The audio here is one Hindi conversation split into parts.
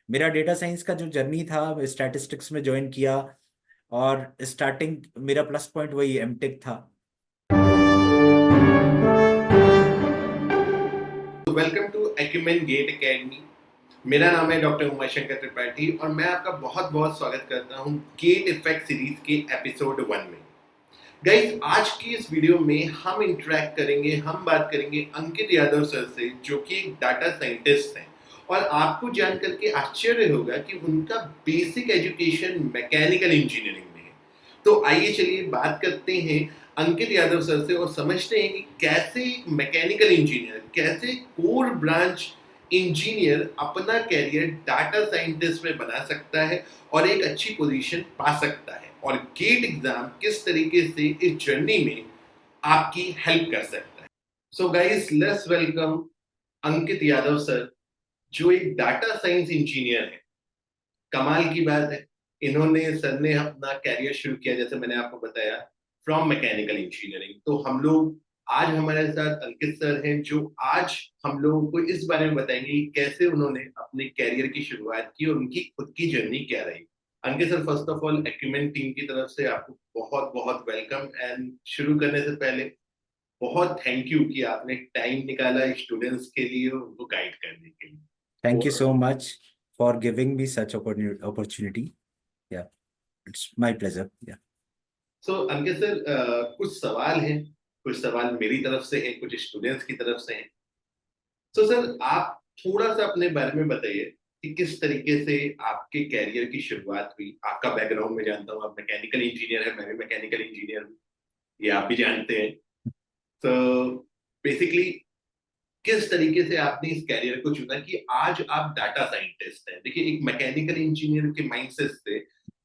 मेरा डेटा साइंस का जो जर्नी था, स्टैटिस्टिक्स में ज्वाइन किया, और स्टार्टिंग मेरा प्लस पॉइंट वही एमटेक था। Welcome to Acumen GATE academy. मेरा नाम है डॉक्टर उमाशंकर त्रिपाठी और मैं आपका बहुत बहुत स्वागत करता हूं गेट इफेक्ट सीरीज के एपिसोड 1 में। गाइस, आज की इस वीडियो में हम इंटरेक्ट करेंगे, हम बात करेंगे अंकित यादव सर से, जो कि एक डाटा साइंटिस्ट हैं। और आपको जान करके आश्चर्य होगा कि उनका बेसिक एजुकेशन मैकेनिकल इंजीनियरिंग में है। तो आइए चलिए बात करते हैं अंकित यादव सर से और समझते हैं कि कैसे एक मैकेनिकल इंजीनियर, कैसे कोर ब्रांच इंजीनियर अपना कैरियर डाटा साइंटिस्ट में बना सकता है और एक अच्छी पोजीशन पा सकता है, और गेट एग्जाम किस तरीके से इस जर्नी में आपकी हेल्प कर सकता है। So guys, let's welcome Ankit Yadav sir, जो एक डाटा साइंस इंजीनियर है। कमाल की बात है, सर ने अपना कैरियर शुरू किया, जैसे मैंने आपको बताया, फ्रॉम मैकेनिकल इंजीनियरिंग। तो हम लोग आज हमारे साथ अंकित सर हैं, जो आज हम लोगों को इस बारे में बताएंगे कि कैसे उन्होंने अपने कैरियर की शुरुआत की और उनकी खुद की जर्नी क्या रही। Ankit sir, first of all एक्यूमेंट टीम की तरफ से आपको बहुत बहुत वेलकम। एंड शुरू करने से पहले बहुत थैंक यू कि आपने टाइम निकाला स्टूडेंट्स के लिए और उनको गाइड करने के लिए। थैंक यू और so much for giving me such opportunity. या, इट्स माय प्लेजर। या। अंकित सर, कुछ सवाल हैं, कुछ सवाल मेरी तरफ से हैं, कुछ स्टूडेंट्स की तरफ से हैं। सर, आप थोड़ा सा अपने बारे में बताइए कि किस तरीके से आपके कैरियर की शुरुआत हुई। आपका बैकग्राउंड मैं जानता हूँ, आप मैकेनिकल इंजीनियर है, मैं भी मैकेनिकल इंजीनियर हूँ, ये आप भी जानते हैं। तो बेसिकली किस तरीके से आपने इस कैरियर को चुना कि आज आप डाटा साइंटिस्ट हैं। देखिए, एक मैकेनिकल इंजीनियर के माइंडसेट से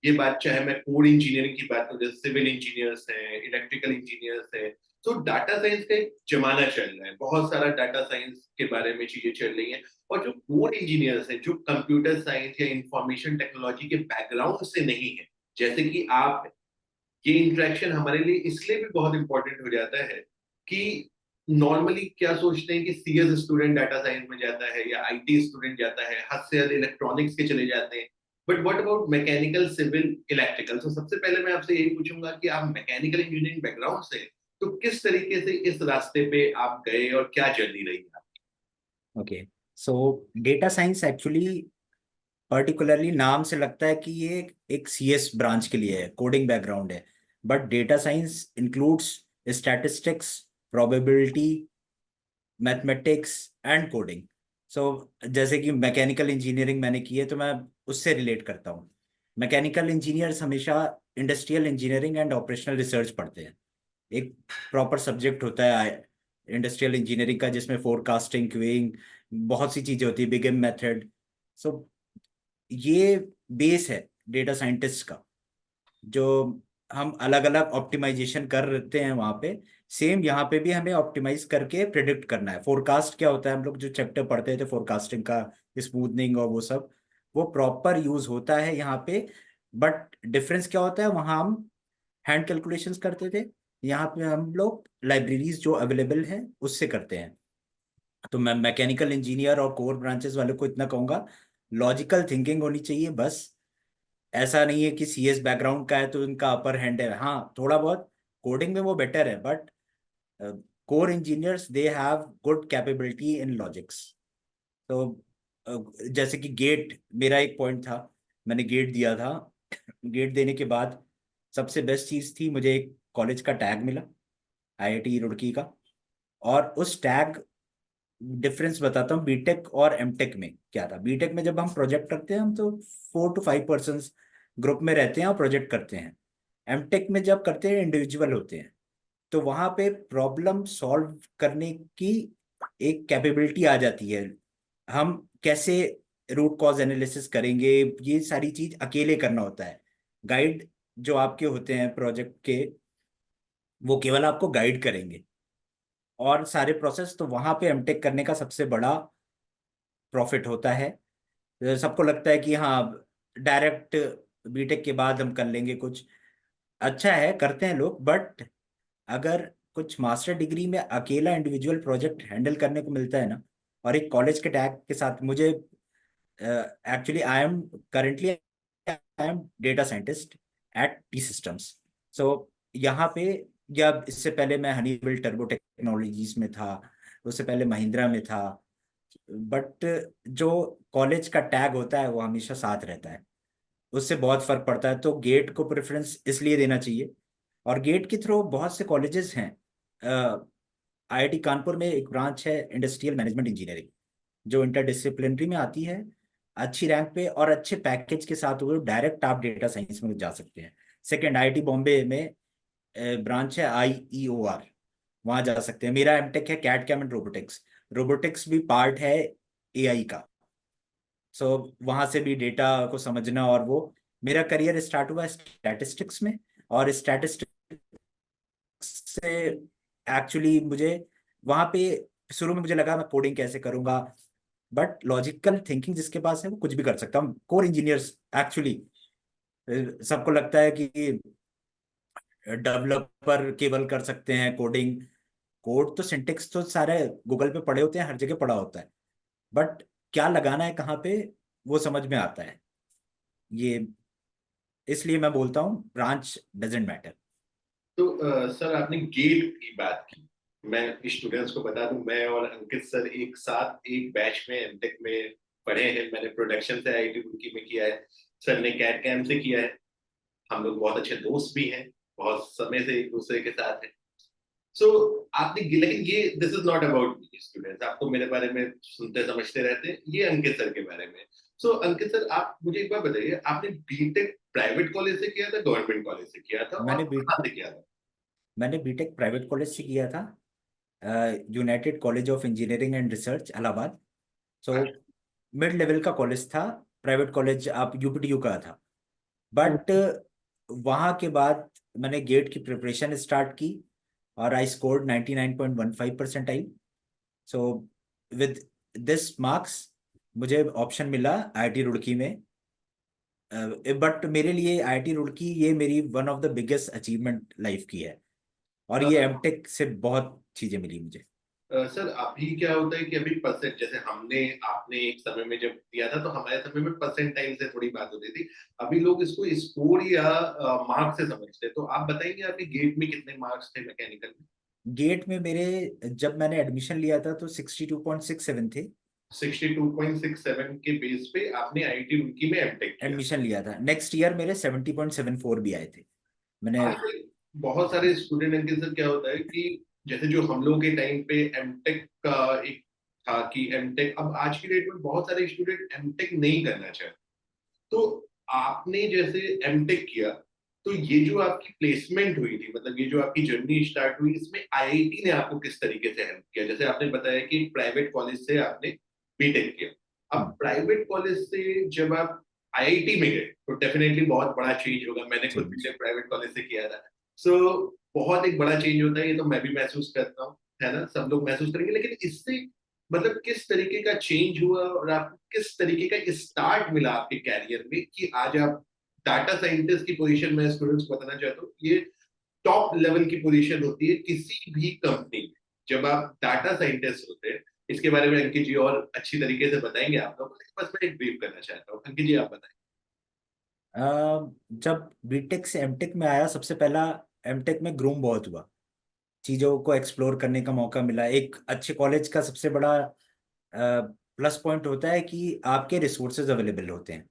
ये बात, चाहे मैं कोड इंजीनियरिंग की बात करूं, जैसे सिविल इंजीनियर्स हैं, इलेक्ट्रिकल इंजीनियर्स हैं, तो डाटा साइंस का एक जमाना चल रहा है, बहुत सारा डाटा साइंस के बारे में चीजें चल रही हैं। और जो कोड इंजीनियर्स हैं, जो कंप्यूटर साइंस या इंफॉर्मेशन टेक्नोलॉजी के बैकग्राउंड से नहीं है, जैसे कि आप, ये इंटरेक्शन हमारे लिए इसलिए भी बहुत इंपॉर्टेंट हो जाता है कि नॉर्मली क्या सोचते हैं कि सीएस स्टूडेंट डाटा साइंस में जाता है या आईटी स्टूडेंट जाता है, हद से ज्यादा इलेक्ट्रॉनिक्स के चले जाते हैं। But what about mechanical, civil, electrical? तो सबसे पहले मैं आपसे यही पूछूंगा कि आप मैकेनिकल इंजीनियरिंग बैकग्राउंड से, तो किस तरीके से इस रास्ते पे आप गए और क्या जर्नी रही आपकी? ओके। सो डेटा साइंस एक्चुअली, पर्टिकुलरली नाम से लगता है कि ये एक सीएस ब्रांच के लिए है, कोडिंग बैकग्राउंड है। But data science includes statistics, probability, mathematics and coding. So जैसे कि मैकेनिकल इंजीनियरिंग मैंने की है, तो मैं उससे रिलेट करता हूँ। मैकेनिकल इंजीनियर्स हमेशा industrial engineering and operational research पढ़ते हैं। एक प्रॉपर सब्जेक्ट होता है इंडस्ट्रियल इंजीनियरिंग का, जिसमें फोरकास्टिंग, क्यूइंग, बहुत सी चीजें होती है, बिगेम मेथड। सो ये बेस है डेटा साइंटिस्ट का, जो हम अलग अलग ऑप्टिमाइजेशन कर रहे हैं वहां पे। सेम यहाँ पे भी हमें ऑप्टिमाइज करके प्रिडिक्ट करना है। फोरकास्ट क्या होता है, हम लोग जो चैप्टर पढ़ते थे फोरकास्टिंग का, स्मूथनिंग और वो सब, वो प्रॉपर यूज होता है यहाँ पे। बट डिफरेंस क्या होता है, वहां हम हैंड कैलकुलेशंस करते थे, यहाँ पे हम लोग लाइब्रेरीज जो अवेलेबल हैं उससे करते हैं। तो मैं मैकेनिकल इंजीनियर और कोर ब्रांचेस वाले को इतना कहूंगा, लॉजिकल थिंकिंग होनी चाहिए बस। ऐसा नहीं है कि सीएस बैकग्राउंड का है तो उनका अपर हैंड है। हाँ, थोड़ा बहुत कोडिंग में वो बेटर है, but core engineers they have good capability in logics. तो जैसे कि गेट मेरा एक पॉइंट था, मैंने गेट दिया था। गेट देने के बाद सबसे बेस्ट चीज थी, मुझे एक कॉलेज का टैग मिला, आईआईटी रुड़की का। और उस टैग, डिफरेंस बताता हूँ बीटेक और एमटेक में क्या था। बीटेक में जब हम प्रोजेक्ट करते हैं, हम तो 4 to 5 पर्सन ग्रुप में रहते हैं और प्रोजेक्ट करते हैं। एमटेक में जब करते हैं, इंडिविजुअल होते हैं। तो वहां पे प्रॉब्लम सॉल्व करने की एक कैपेबिलिटी आ जाती है। हम कैसे रूट कॉज एनालिसिस करेंगे, ये सारी चीज अकेले करना होता है। गाइड जो आपके होते हैं प्रोजेक्ट के, वो केवल आपको गाइड करेंगे। और सारे प्रोसेस, तो वहां पे एमटेक करने का सबसे बड़ा प्रॉफिट होता है। सबको लगता है कि हाँ, डायरेक्ट बीटेक के बाद हम कर लेंगे कुछ। अच्छा है, करते हैं लोग, बट अगर कुछ मास्टर डिग्री में अकेला इंडिविजुअल प्रोजेक्ट हैंडल करने को मिलता है ना, और एक कॉलेज के टैग के साथ, मुझे actually I am currently I am data scientist at T Systems. So यहाँ पे, या इससे पहले मैं हनीवेल टर्बो टेक्नोलॉजीज में था, उससे पहले महिंद्रा में था। बट जो कॉलेज का टैग होता है वो हमेशा साथ रहता है, उससे बहुत फर्क पड़ता है। तो गेट को प्रेफरेंस इसलिए देना चाहिए। और गेट के थ्रू बहुत से कॉलेजेस हैं। आईआईटी कानपुर में एक ब्रांच है इंडस्ट्रियल मैनेजमेंट इंजीनियरिंग, जो इंटरडिसिप्लिनरी में आती है, अच्छी रैंक पे और अच्छे पैकेज के साथ वो डायरेक्ट आप डेटा साइंस में जा सकते हैं। सेकंड, आईआईटी बॉम्बे में ब्रांच है IEOR, वहां जा सकते हैं। मेरा एमटेक है CAD CAM and robotics, robotics भी पार्ट है एआई का। सो वहां से भी डेटा को समझना, और वो मेरा करियर स्टार्ट हुआ स्टैटिस्टिक्स में। और स्टैटिस्टिक्स से एक्चुअली मुझे वहां पे शुरू में मुझे लगा मैं कोडिंग कैसे करूंगा, बट लॉजिकल थिंकिंग जिसके पास है वो कुछ भी कर सकता है। कोर इंजीनियर्स एक्चुअली, सबको लगता है कि डेवलपर केवल कर सकते हैं कोडिंग। कोड तो सिंटेक्स तो सारे गूगल पे पड़े होते हैं, हर जगह पड़ा होता है, बट क्या लगाना है कहाँ पे वो समझ में आता है। ये इसलिए मैं बोलता हूँ ब्रांच डजेंट मैटर। तो सर आपने गेट की बात की। मैं स्टूडेंट्स को बता दूं, मैं और अंकित सर एक साथ एक बैच में एमटेक में पढ़े हैं। मैंने प्रोडक्शन से आईआईटी रुड़की में किया है, सर ने कैड कैम से किया है। हम लोग बहुत अच्छे दोस्त भी हैं, बहुत समय से एक दूसरे के साथ हैं। सो आपने, लेकिन ये this is not about me students, आप तो मेरे बारे में सुनते समझते रहते हैं, ये अंकित सर के बारे में। सो अंकित सर, आप मुझे एक बार बताइए, आपने बीटेक प्राइवेट कॉलेज से किया था, गवर्नमेंट कॉलेज से किया था, और मैंने बी कहाँ से किया था? मैंने बीटेक प्राइवेट कॉलेज से किया था, United College of Engineering and Research Allahabad. So अच्छा। मिड लेवल का कॉलेज था, प्राइवेट कॉलेज आप यूपीटीयू का था। बट वहाँ के बाद मैंने गेट की प्रिपरेशन स्टार्ट की, और I scored 99.15% I. So with this marks मुझे ऑप्शन मिला आईआईटी रुड़की में। बट मेरे लिए आईआईटी रुड़की ये मेरी one of the biggest achievement life की है, और ये एमटेक से बहुत चीजें मिली मुझे। सर अभी क्या होता है कि अभी परसेंट, जैसे हमने आपने एक समय में जब दिया था तो हमारे समय में परसेंटाइल से थोड़ी बात होती थी। अभी लोग इसको स्कोर या मार्क्स से समझते हैं। तो आप बताएंगे आपके गेट में कितने मार्क्स थे मैकेनिकल में? गेट में मेरे, जब मैंने एडमिशन लिया था तो 62.67 थे। 62.67 के बेस पे आपने आईआईटी रुड़की में एमटेक किया? एडमिशन लिया था, नेक्स्ट ईयर मेरे 70.74 भी आए थे। मैंने आजकल बहुत सारे स्टूडेंट के अंदर क्या होता है कि जैसे जो हम लोग के टाइम पे एमटेक का एक था कि एमटेक, अब आज की डेट में बहुत सारे स्टूडेंट एमटेक नहीं करना चाहते। तो आपने जैसे एमटेक किया, तो ये जो आपकी प्लेसमेंट हुई थी, मतलब ये जो आपकी जर्नी स्टार्ट हुई, इसमें आईआईटी ने आपको किस तरीके से हेल्प किया? जैसे आपने बताया कि प्राइवेट कॉलेज से आपने बीटेक किया, अब प्राइवेट कॉलेज से जब आप आईआईटी में गए तो डेफिनेटली बहुत बड़ा चेंज होगा। मैंने खुद चेंज। बीटेक प्राइवेट कॉलेज से किया था। सो बहुत एक बड़ा चेंज होता है, ये तो मैं भी महसूस करता हूँ, है ना, सब लोग महसूस करेंगे। लेकिन इससे मतलब किस तरीके का चेंज हुआ और आपको किस तरीके का स्टार्ट मिला आपके कैरियर में कि आज आप डाटा साइंटिस्ट की पोजीशन में, स्टूडेंट्स को बताना चाहता हूँ, ये टॉप लेवल की पोजीशन होती है किसी भी कंपनी में जब आप डाटा साइंटिस्ट होते हैं। इसके बारे में अंकित जी और अच्छी तरीके से बताएंगे आप लोग, बस मैं एक ब्रीफ करना चाहता हूँ। अंकित जी आप बताएं। जब बीटेक से एमटेक में आया, सबसे पहला एमटेक में ग्रूम बहुत हुआ, चीजों को एक्सप्लोर करने का मौका मिला। एक अच्छे कॉलेज का सबसे बड़ा प्लस पॉइंट होता है कि आपके रिसोर्सेज अवेलेबल होते हैं,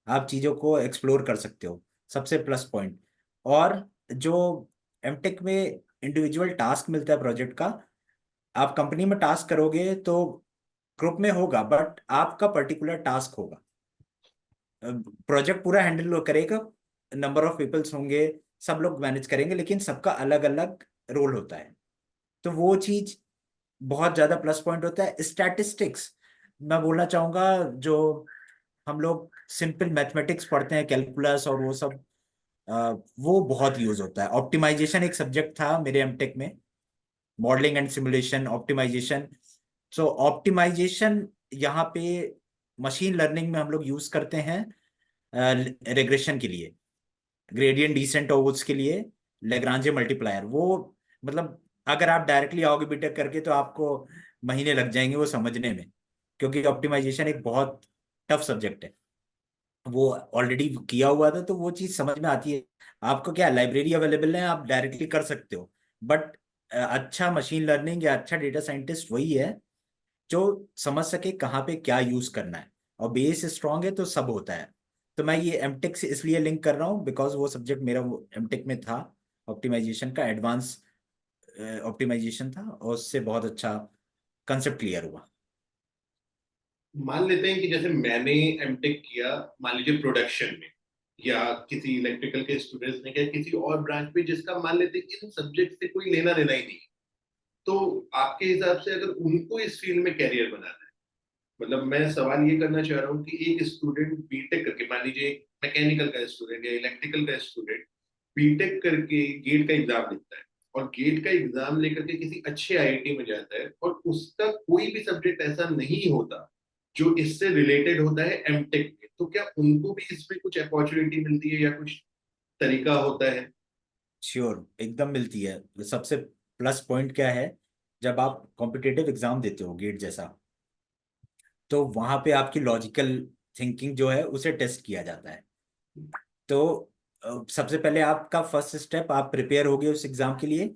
आप चीजों को एक्सप्लोर कर सकते हो, सबसे प्लस पॉइंट। और जो एमटेक में इंडिविजुअल टास्क मिलता है प्रोजेक्ट का, आप कंपनी में टास्क करोगे तो ग्रुप में होगा, बट आपका पर्टिकुलर टास्क होगा। प्रोजेक्ट पूरा हैंडल करेगा, नंबर ऑफ पीपल्स होंगे, सब लोग मैनेज करेंगे, लेकिन सबका अलग अलग रोल होता है। तो वो चीज बहुत ज्यादा प्लस पॉइंट होता है। स्टैटिस्टिक्स मैं बोलना चाहूंगा, जो हम लोग सिंपल मैथमेटिक्स पढ़ते हैं, कैलकुलस और वो सब, वो बहुत यूज होता है। ऑप्टिमाइजेशन एक सब्जेक्ट था मेरे एमटेक में, modelling and simulation optimisation. So optimisation यहाँ पे मशीन लर्निंग में हम लोग यूज करते हैं रिग्रेशन के लिए, ग्रेडियंट डिसेंट और उसके लिए लेग्रांजे मल्टीप्लायर। वो मतलब अगर आप डायरेक्टली आओगे बीटेक करके तो आपको महीने लग जाएंगे वो समझने में, क्योंकि ऑप्टिमाइजेशन एक बहुत टफ सब्जेक्ट है, वो ऑलरेडी किया हुआ था तो वो चीज समझ में आती है। आपको क्या लाइब्रेरी अवेलेबल है, आप डायरेक्टली कर सकते हो। बट अच्छा मशीन लर्निंग या अच्छा डेटा साइंटिस्ट वही है जो समझ सके कहाँ पे क्या यूज करना है, और बेस स्ट्रांग है तो सब होता है। तो मैं ये एमटेक से इसलिए लिंक कर रहा हूँ बिकॉज वो सब्जेक्ट मेरा एमटेक में था, ऑप्टिमाइजेशन का एडवांस ऑप्टिमाइजेशन था, और उससे बहुत अच्छा कंसेप्ट क्लियर हुआ। मान लेते हैं कि जैसे मैंने एमटेक किया, मान लीजिए प्रोडक्शन में, या किसी इलेक्ट्रिकल के स्टूडेंट्स ने किया किसी और ब्रांच में, जिसका मान लेते हैं इन सब्जेक्ट से कोई लेना देना ही नहीं, तो आपके हिसाब से अगर उनको इस फील्ड में कैरियर बनाना है, मतलब मैं सवाल ये करना चाह रहा हूँ कि एक स्टूडेंट बीटेक करके, मान लीजिए मैकेनिकल का स्टूडेंट या इलेक्ट्रिकल का स्टूडेंट बीटेक करके गेट का एग्जाम लिखता है, और गेट का एग्जाम लेकर के किसी अच्छे आईआईटी में जाता है, और उसका कोई भी सब्जेक्ट ऐसा नहीं होता जो इससे रिलेटेड होता है एमटेक में, तो क्या उनको भी इसमें कुछ अपॉर्चुनिटी मिलती है या कुछ तरीका होता है? श्योर, एकदम मिलती है। सबसे प्लस पॉइंट क्या है, जब आप कॉम्पिटिटिव एग्जाम देते हो गेट जैसा, तो वहां पे आपकी लॉजिकल थिंकिंग जो है उसे टेस्ट किया जाता है। तो सबसे पहले आपका फर्स्ट स्टेप, आप प्रिपेयर होगे उस एग्जाम के लिए।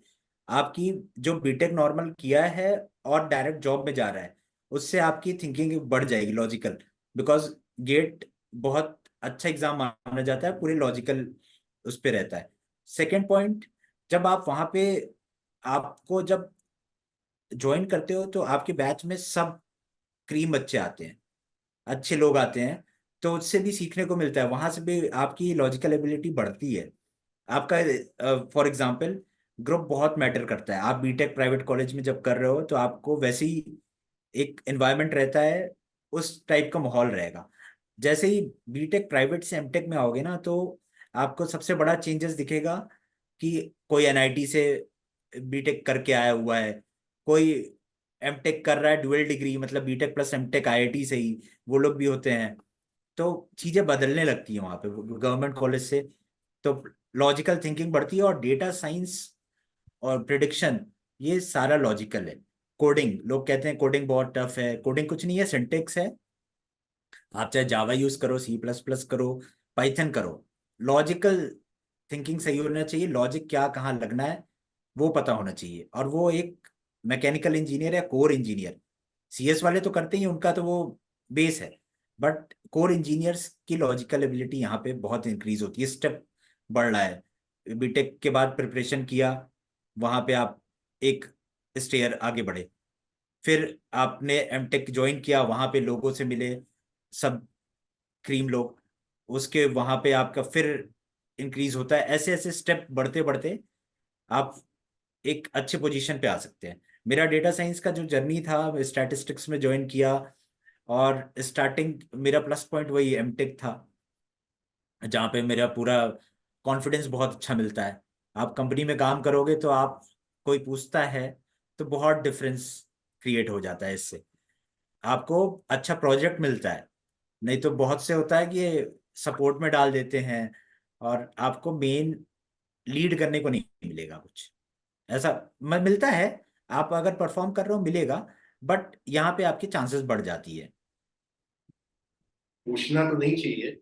आपकी जो बीटेक नॉर्मल किया है और डायरेक्ट जॉब में जा रहा है, उससे आपकी थिंकिंग बढ़ जाएगी लॉजिकल, बिकॉज गेट बहुत अच्छा एग्जाम माना जाता है, पूरे लॉजिकल उस पे रहता है। सेकेंड पॉइंट, जब आप वहां पे, आपको जब ज्वाइन करते हो तो आपके बैच में सब क्रीम बच्चे आते हैं, अच्छे लोग आते हैं, तो उससे भी सीखने को मिलता है, वहां से भी आपकी लॉजिकल एबिलिटी बढ़ती है। आपका फॉर एग्जांपल ग्रुप बहुत मैटर करता है। आप बीटेक प्राइवेट कॉलेज में जब कर रहे हो तो आपको वैसे ही एक एनवायरनमेंट रहता है, उस टाइप का माहौल रहेगा। जैसे ही बीटेक प्राइवेट से एमटेक में आओगे ना, तो आपको सबसे बड़ा चेंजेस दिखेगा कि कोई एनआईटी से बीटेक करके आया हुआ है, कोई एमटेक कर रहा है डुअल डिग्री, मतलब बीटेक प्लस एमटेक आईआईटी से ही, वो लोग भी होते हैं। तो चीजें बदलने लगती है वहां पे गवर्नमेंट कॉलेज से। तो लॉजिकल थिंकिंग बढ़ती है, और डेटा साइंस और प्रिडिक्शन, ये सारा लॉजिकल है। कोडिंग, लोग कहते हैं कोडिंग बहुत टफ है, कोडिंग कुछ नहीं है, सिंटेक्स है। आप चाहे जावा यूज करो, सी प्लस प्लस करो, पाइथन करो, लॉजिकल थिंकिंग सही होना चाहिए, लॉजिक क्या कहाँ लगना है वो पता होना चाहिए। और वो एक मैकेनिकल इंजीनियर या कोर इंजीनियर, सीएस वाले तो करते ही हैं, उनका तो वो बेस है, बट कोर इंजीनियर्स की लॉजिकल एबिलिटी यहाँ पे बहुत इंक्रीज होती है, स्टेप बढ़ रहा है। बीटेक के बाद प्रिपरेशन किया, वहां पे आप एक स्टेयर आगे बढ़े। फिर आपने एमटेक ज्वाइन किया, वहां पे लोगों से मिले, सब क्रीम लोग, उसके वहां पे आपका फिर इंक्रीज होता है, ऐसे ऐसे स्टेप बढ़ते बढ़ते आप एक अच्छे पोजीशन पे आ सकते हैं। मेरा डेटा साइंस का जो जर्नी था, स्टैटिस्टिक्स में ज्वाइन किया, और स्टार्टिंग मेरा प्लस पॉइंट वही एमटेक था, जहाँ पे मेरा पूरा कॉन्फिडेंस बहुत अच्छा मिलता है। आप कंपनी में काम करोगे तो आप, कोई पूछता है तो बहुत डिफरेंस क्रिएट हो जाता है इससे, आपको अच्छा प्रोजेक्ट मिलता है। नहीं तो बहुत से होता है कि ये सपोर्ट में डाल देते हैं, और आपको मेन लीड करने को नहीं मिलेगा कुछ ऐसा। मिलता है, आप अगर परफॉर्म कर रहे हो मिलेगा, बट यहाँ पे आपकी चांसेस बढ़ जाती है। पूछना तो नहीं चाहिए,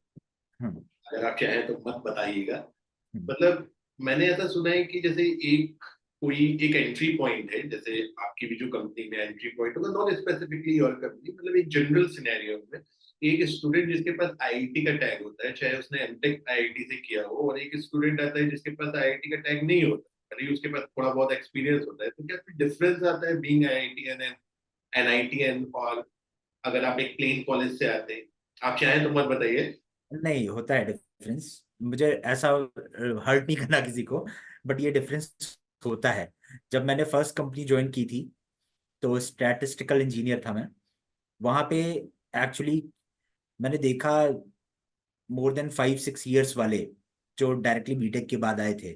हम्म। अगर आप चाहें तो मत बताइएगा। हम्म। मतलब मैंने ऐसा सुना है कि जैसे एक कोई एक एंट्री पॉइंट है, जैसे आपकी भी जो कंपनी में एंट्री पॉइंट होगा, नॉट स्पेसिफिकली योर कंपनी, मतलब एक जनरल सिनेरियो में एक स्टूडेंट जिसके पास आईआईटी का टैग होता है, चाहे उसने एमटेक आईआईटी से किया हो, और एक स्टूडेंट आता है जिसके पास आईआईटी का टैग नहीं होता, भले ही उसके पास थोड़ा बहुत एक्सपीरियंस होता है, तो क्या कोई डिफरेंस आता है बीइंग आईआईटीएन एंड एनआईटीएन, और अगर आप एक प्लेन कॉलेज से आते हैं? आप चाहें तो मत बताइए। नहीं, होता है डिफरेंस, मुझे ऐसा हर्ट नहीं करना किसी को, बट ये डिफरेंस होता है। जब मैंने फर्स्ट कंपनी ज्वाइन की थी, तो स्टैटिस्टिकल इंजीनियर था मैं वहां पे। एक्चुअली मैंने देखा मोर देन 5-6 ईयर्स वाले जो डायरेक्टली बीटेक के बाद आए थे,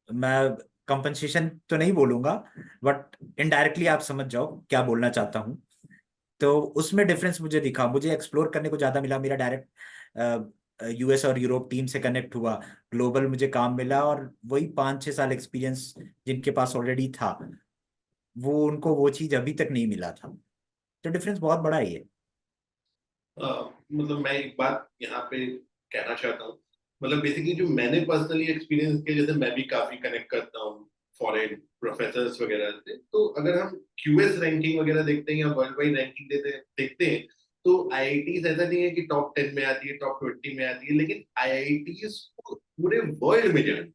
मैं कंपनसेशन तो नहीं बोलूंगा, बट इनडायरेक्टली आप समझ जाओ क्या बोलना चाहता हूँ। तो उसमें डिफरेंस मुझे दिखा, मुझे एक्सप्लोर करने को ज़्यादा मिला, मेरा डायरेक्ट यूएस और यूरोप टीम से कनेक्ट हुआ, ग्लोबल मुझे काम मिला, और वही 5-6 साल एक्सपीरियंस जिनके पास ऑलरेडी था, वो उनको वो चीज़ अभी तक नहीं मिला था। तो डिफरेंस बहुत बड़ा ही है। मतलब मैं एक बात यहाँ पे कहना चाहता हूँ। मतलब बेसिकली जो मैंने पर्सनली एक्सपीरियंस किया, जैसे मैं भी काफी कनेक्ट करता हूँ फॉरेन प्रोफेसर्स वगैरह से, तो अगर हम क्यूएस रैंकिंग वगैरह देखते हैं या वर्ल्ड वाइड रैंकिंग देखते हैं, तो आईआईटीज ऐसा नहीं है कि टॉप 10 में आती है, टॉप 20 में आती है, लेकिन आईआईटीज पूरे वर्ल्ड में जाए।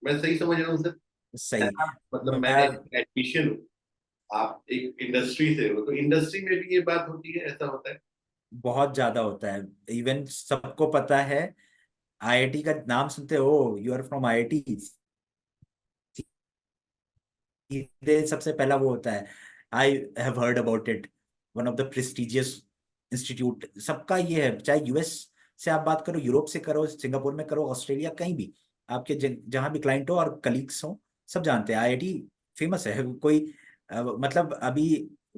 मैं सही समझ रहा हूँ सर? सही। मतलब मैं मैं एडमिशन हूँ, आप एक इंडस्ट्री से हो, तो इंडस्ट्री में भी ये बात होती है, ऐसा होता है? बहुत ज्यादा होता है। इवन सबको पता है, आईआईटी का नाम सुनते हो, यू आर फ्रॉम आईआईटी, सीधे सबसे पहला वो होता है, I have heard about it, one of the prestigious institute. सबका ये है, चाहे यूएस से आप बात करो, यूरोप से करो, सिंगापुर में करो, ऑस्ट्रेलिया, कहीं भी आपके जहां भी क्लाइंट हो और कलीग्स हो, सब जानते हैं आईआईटी फेमस है। कोई मतलब अभी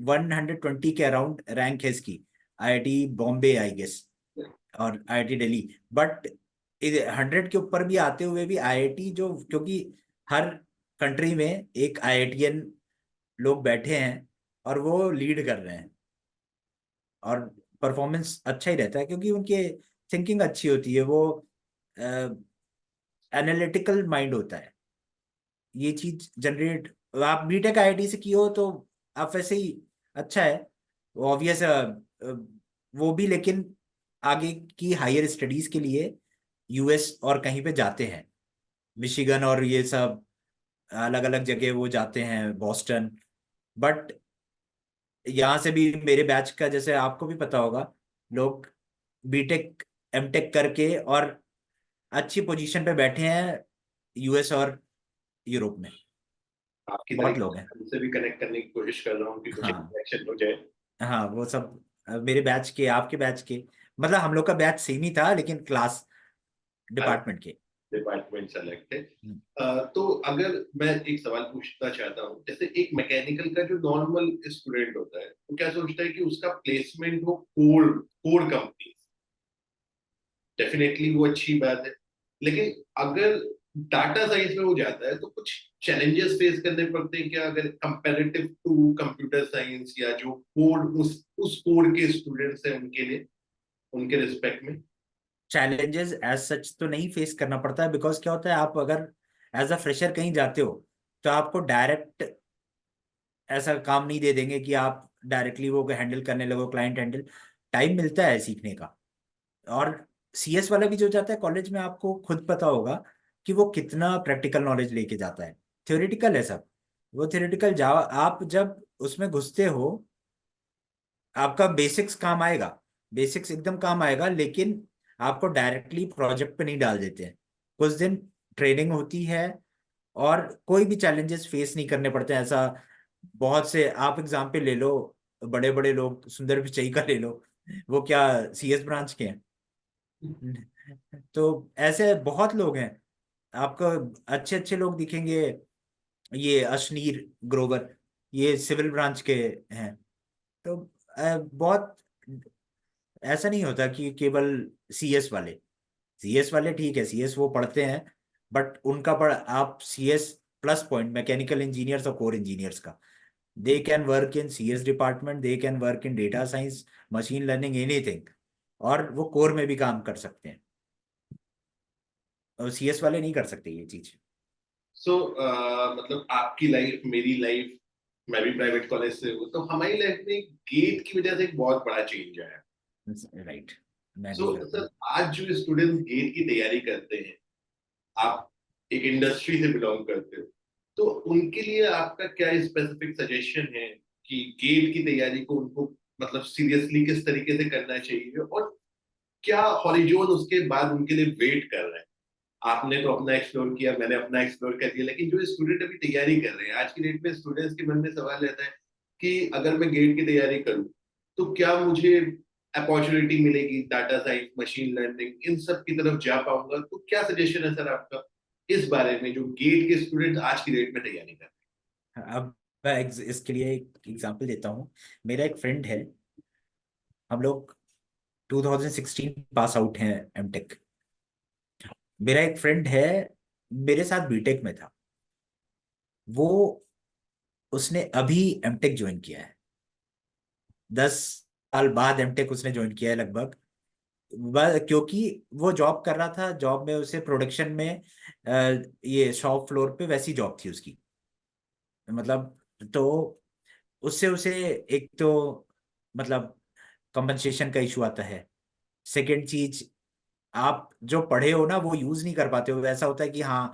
120 के अराउंड रैंक है इसकी, आईआईटी बॉम्बे आई गेस और आईआईटी दिल्ली। बट 100 के ऊपर भी आते हुए भी आईआईटी जो, क्योंकि हर कंट्री में एक आईआईटीएन लोग बैठे हैं और वो लीड कर रहे हैं, और परफॉर्मेंस अच्छा ही रहता है क्योंकि उनके थिंकिंग अच्छी होती है, वो एनालिटिकल माइंड होता है। ये चीज जनरेट, आप बीटेक आईआईटी से की हो तो आप वैसे ही, अच्छा है, ऑब्वियस। वो भी लेकिन आगे की हायर स्टडीज के लिए यूएस और कहीं पे जाते हैं, मिशिगन और ये सब अलग अलग जगह वो जाते हैं, बॉस्टन। बट यहाँ से भी मेरे बैच का, जैसे आपको भी पता होगा, लोग बीटेक एमटेक करके और अच्छी पोजीशन पे बैठे हैं यूएस और यूरोप में, आपकी बहुत लोग हैं। तरीके से उनसे भी कनेक्ट करने की कोशिश कर रहा हूँ कि कुछ हाँ इंटरेक्शन हो जाए। हाँ, वो सब मेरे बैच के, आपके बैच के, मतलब हम लोग का बैच सेम ही था लेकिन क्लास अलग डिपार्टमेंट के। डिपार्टमेंट्स अलग थे। हम्म। तो अगर मैं एक सवाल पूछना चाहता हूँ, जैसे एक मैकेनिकल का जो नॉर्मल स्टूडेंट होता है, वो क्या सोचता है कि उसका प्लेसमेंट हो कोर कोर कंपनी, डेफिनेटली वो अच्छी बात है। लेकिन अगर डाटा साइंस में हो जाता है तो कुछ चैलेंजेस फेस करने पड़ते हैं क्या, अगर कंपैरेटिव टू कंप्यूटर साइंस, या जो कोड उस कोड के स्टूडेंट्स हैं उनके लिए, उनके रिस्पेक्ट में? चैलेंजेस एज सच तो नहीं फेस करना पड़ता है, बिकॉज क्या होता है, आप अगर एज अ फ्रेशर कहीं जाते हो तो आपको डायरेक्ट ऐसा काम नहीं दे देंगे कि आप डायरेक्टली वो हैंडल करने लगो, क्लाइंट हैंडल। टाइम मिलता है सीखने का। और सीएस वाला भी जो जाता है कॉलेज में, आपको खुद पता होगा कि वो कितना प्रैक्टिकल नॉलेज लेके जाता है। थ्योरेटिकल है सब, वो थ्योरेटिकल जा, आप जब उसमें घुसते हो आपका बेसिक्स काम आएगा, बेसिक्स एकदम काम आएगा, लेकिन आपको डायरेक्टली प्रोजेक्ट पे नहीं डाल देते हैं। कुछ दिन ट्रेनिंग होती है और कोई भी चैलेंजेस फेस नहीं करने पड़ते हैं ऐसा। बहुत से आप एग्जाम्पल ले लो, बड़े बड़े लोग, सुंदर पिचई का ले लो, वो क्या सीएस ब्रांच के हैं? तो ऐसे बहुत लोग हैं आपको, अच्छे अच्छे लोग दिखेंगे। ये अशनीर ग्रोवर, ये सिविल ब्रांच के हैं। तो बहुत ऐसा नहीं होता कि केवल सीएस वाले, सीएस वाले ठीक है, सीएस वो पढ़ते हैं, बट उनका पढ़ आप CS plus point mechanical engineers और कोर इंजीनियर्स का, they can work in CS department, they can work in data science, machine learning, anything, और वो कोर में भी काम कर सकते हैं, और सीएस वाले नहीं कर सकते ये चीज। सो मतलब आपकी लाइफ, मेरी लाइफ, मैं भी प्राइवेट कॉलेज से हूँ, तो हमारी लाइफ में गेट की वजह से एक बहुत बड़ा चेंज आया। राइट, मैं सो एग्री करता सर, हूँ। आज जो स्टूडेंट्स गेट की तैयारी करते हैं, आप एक इंडस्ट्री से बिलोंग करते हो, तो उनके लिए आपका क्या स्पेसिफिक सजेशन है कि गेट की तैयारी को उनको मतलब सीरियसली किस तरीके से करना चाहिए, और क्या हॉरिजॉन उसके बाद उनके लिए वेट कर रहा है? आपने तो अपना एक्सप्लोर किया, मैंने अपना एक्सप्लोर कर दिया, लेकिन जो स्टूडेंट अभी तैयारी कर रहे हैं आज की डेट में, स्टूडेंट्स के मन में सवाल रहता है कि अगर मैं गेट की तैयारी करूं तो क्या मुझे अपॉर्चुनिटी मिलेगी, डाटा साइंस, मशीन लर्निंग, इन सब की तरफ जा पाऊंगा? तो क्या सजेशन है सर आपका इस बारे में, जो गेट के स्टूडेंट आज की डेट में तैयारी कर अब मैं इसके लिए एक एग्जांपल देता हूँ। मेरा एक फ्रेंड है, हम लोग 2016 पास आउट हैं एमटेक। मेरा एक फ्रेंड है, मेरे साथ बीटेक में था वो, उसने अभी एमटेक ज्वाइन किया है। 10 साल बाद एमटेक उसने ज्वाइन किया है लगभग। क्योंकि वो जॉब कर रहा था, जॉब में उसे प्रोडक्शन में ये शॉप फ्लोर पे वैसी जॉब थी उसकी, मतलब। तो उससे उसे एक तो मतलब कंपनसेशन का इशू आता है। सेकंड चीज, आप जो पढ़े हो ना वो यूज नहीं कर पाते हो, ऐसा होता है कि हाँ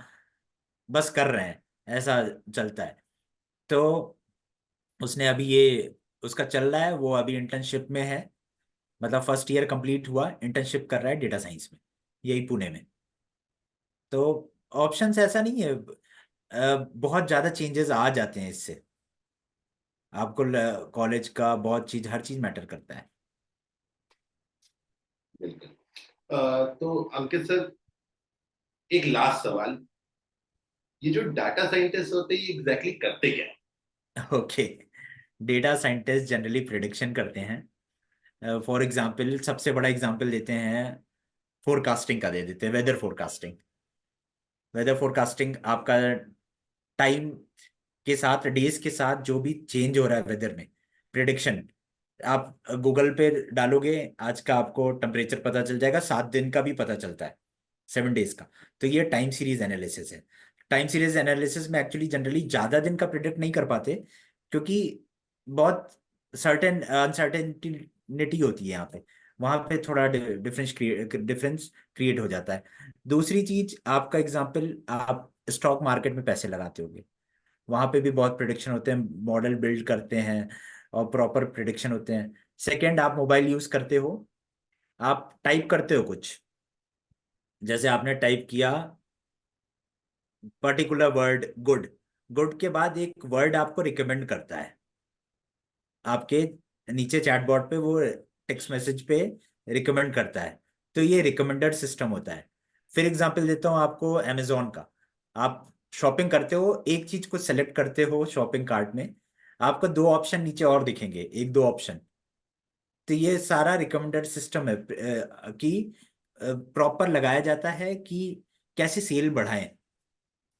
बस कर रहे हैं, ऐसा चलता है। तो उसने अभी ये उसका चल रहा है, वो अभी इंटर्नशिप में है, मतलब फर्स्ट ईयर कंप्लीट हुआ, इंटर्नशिप कर रहा है डेटा साइंस में, यही पुणे में। तो ऑप्शंस ऐसा नहीं है, बहुत ज्यादा चेंजेस आ जाते हैं इससे। आपको कॉलेज का बहुत चीज, हर चीज मैटर करता है। बिल्कुल। तो अंकित सर, एक लास्ट सवाल, ये जो डाटा साइंटिस्ट होते हैं ये एग्जैक्टली करते क्या है? Okay, data scientist generally prediction करते हैं। फॉर एग्जांपल, सबसे बड़ा एग्जांपल देते हैं, फोरकास्टिंग का दे देते हैं, वेदर फोरकास्टिंग। वेदर फोरकास्टिंग आपका टाइम के साथ, डेज के साथ जो भी चेंज हो रहा है वेदर में, प्रिडिक्शन। आप गूगल पे डालोगे, आज का आपको टेम्परेचर पता चल जाएगा, 7 दिन का भी पता चलता है, 7 डेज का। तो ये टाइम सीरीज एनालिसिस है। टाइम सीरीज एनालिसिस में एक्चुअली जनरली ज्यादा दिन का प्रिडिक्ट नहीं कर पाते, क्योंकि बहुत सर्टेन अनसर्टेनिटी होती है यहाँ पे। वहां पे थोड़ा डिफरेंस क्रिएट हो जाता है। दूसरी चीज, आपका एग्जांपल, आप स्टॉक मार्केट में पैसे लगाते होगे, वहां पे भी बहुत प्रिडिक्शन होते हैं, मॉडल बिल्ड करते हैं और प्रॉपर प्रिडिक्शन होते हैं। सेकंड, आप मोबाइल यूज करते हो, आप टाइप करते हो कुछ, जैसे आपने टाइप किया पर्टिकुलर वर्ड गुड, गुड के बाद एक वर्ड आपको रिकमेंड करता है, आपके नीचे चैटबॉट पे वो टेक्स्ट मैसेज पे रिकमेंड करता है। तो ये रिकमेंडर सिस्टम होता है। फिर एग्जांपल देता हूँ आपको अमेजोन का। आप शॉपिंग करते हो, एक चीज को सेलेक्ट करते हो शॉपिंग कार्ट में, आपको 2 ऑप्शन नीचे और दिखेंगे, एक दो ऑप्शन। तो ये सारा रिकमेंडर सिस्टम है, कि प्रॉपर लगाया जाता है कि कैसे सेल बढ़ाएं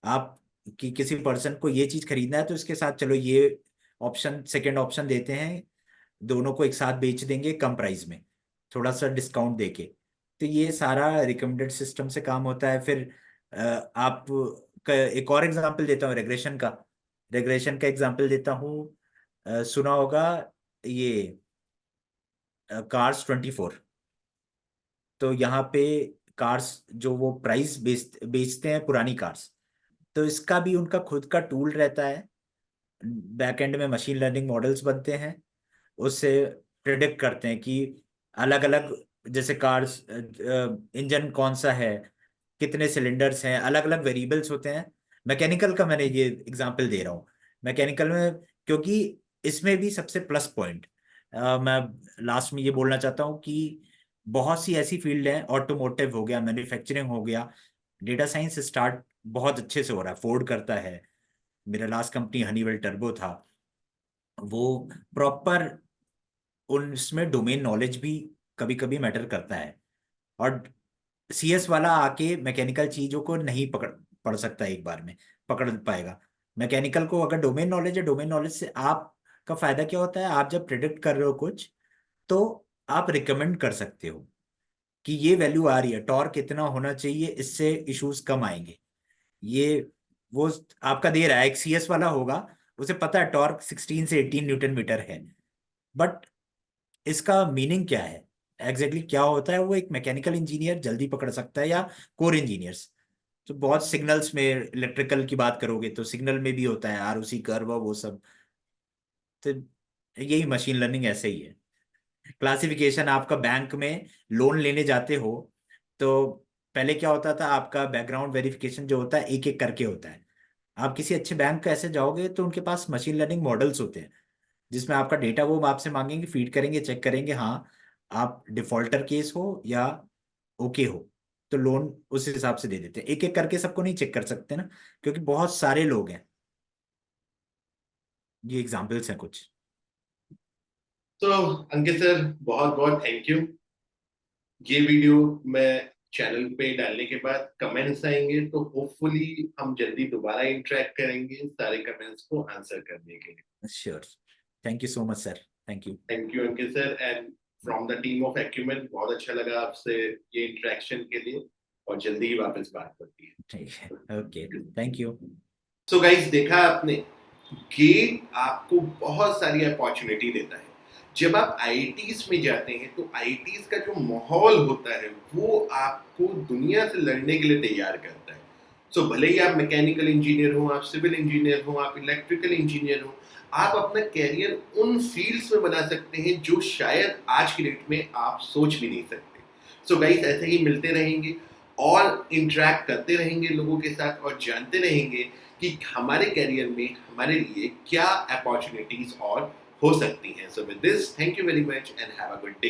आप, कि किसी पर्सन को ये चीज खरीदना है तो इसके साथ चलो ये ऑप्शन, सेकंड ऑप्शन देते हैं, दोनों को एक साथ बेच देंगे कम प्राइस में, थोड़ा सा डिस्काउंट देके। तो ये सारा रिकमेंडेड सिस्टम से काम होता है। फिर आप एक और एग्जांपल देता हूँ रेग्रेशन का। रेग्रेशन का एग्जांपल देता हूँ, सुना होगा ये कार्स 24। तो यहाँ पे कार्स जो वो प्राइस बेचते हैं पुरानी कार्स, तो इसका भी उनका खुद का टूल रहता है, बैकएंड में मशीन लर्निंग मॉडल्स बनते हैं, उससे प्रिडिक्ट करते हैं कि अलग अलग, जैसे कार्स इंजन कौन सा है, कितने सिलेंडर्स हैं, अलग अलग वेरिएबल्स होते हैं। मैकेनिकल का मैंने ये एग्जांपल दे रहा हूँ, मैकेनिकल में, क्योंकि इसमें भी सबसे प्लस पॉइंट, मैं लास्ट में ये बोलना चाहता हूँ कि बहुत सी ऐसी फील्ड हैं, ऑटोमोटिव हो गया, मैन्युफैक्चरिंग हो गया, डेटा साइंस स्टार्ट बहुत अच्छे से हो रहा है, फोर्ड करता है, मेरा लास्ट कंपनी हनीवेल टर्बो था, वो प्रॉपर, उनमें डोमेन नॉलेज भी कभी कभी मैटर करता है। और सीएस वाला आके मैकेनिकल चीजों को नहीं पढ़ सकता एक बार में, पकड़ पाएगा। मैकेनिकल को अगर डोमेन नॉलेज है, डोमेन नॉलेज से आपका फायदा क्या होता है, आप जब प्रिडिक्ट कर रहे हो कुछ, तो आप रिकमेंड कर सकते हो कि ये वैल्यू आ रही है, टॉर्क कितना होना चाहिए, इससे इश्यूज कम आएंगे। ये वो आपका दे रहा है, एक सीएस वाला होगा, उसे पता है टॉर्क 16 से 18 न्यूटन मीटर है, बट इसका मीनिंग क्या है, एग्जैक्टली क्या होता है, वो एक मैकेनिकल इंजीनियर जल्दी पकड़ सकता है, या कोर इंजीनियर्स। तो बहुत सिग्नल्स में, इलेक्ट्रिकल की बात करोगे तो सिग्नल में भी होता है आरओसी कर्व और वो सब। तो यही मशीन लर्निंग ऐसे ही है। क्लासिफिकेशन, आपका बैंक में लोन लेने जाते हो, तो पहले क्या होता था, आपका बैकग्राउंड वेरिफिकेशन जो होता है एक एक करके होता है। आप किसी अच्छे बैंक का ऐसे जाओगे तो उनके पास मशीन लर्निंग मॉडल्स होते हैं, जिसमें आपका डेटा वो आपसे मांगेंगे, फीड करेंगे, चेक करेंगे, हाँ आप डिफॉल्टर केस हो या ओके हो, तो लोन उस हिसाब से दे देते हैं। एक एक करके सबको नहीं चेक कर सकते ना, क्योंकि बहुत सारे लोग हैं। ये एग्जाम्पल्स हैं कुछ। तो अंकित सर, बहुत बहुत थैंक यू। ये वीडियो मैं चैनल पे डालने के बाद कमेंट्स आएंगे, तो होपफुली हम जल्दी दोबारा इंटरेक्ट करेंगे सारे कमेंट्स को आंसर करने के लिए। Sure. Thank you so much sir. Thank you. Thank you Ankit sir and from the team of acumen, बहुत अच्छा लगा आपसे ये इंटरेक्शन के लिए, और जल्दी ही वापस बात करती है। ठीक है, okay, thank you. So guys, देखा आपने, गेट आपको बहुत सारी अपॉर्चुनिटी देता है। जब आप आईआईटीज में जाते हैं तो आईआईटीज का जो माहौल होता है वो आपको दुनिया से लड़ने के लिए तैयार करता है। सो भले ही आप मैकेनिकल इंजीनियर हो, आप सिविल इंजीनियर हो, आप इलेक्ट्रिकल इंजीनियर हो, आप अपना कैरियर उन फील्ड्स में बना सकते हैं जो शायद आज की डेट में आप सोच भी नहीं सकते। सो गाइस, ऐसे ही मिलते रहेंगे और इंटरेक्ट करते रहेंगे लोगों के साथ और जानते रहेंगे कि हमारे करियर में हमारे लिए क्या अपॉर्चुनिटीज और हो सकती हैं। So with this, thank you very much and have a good day.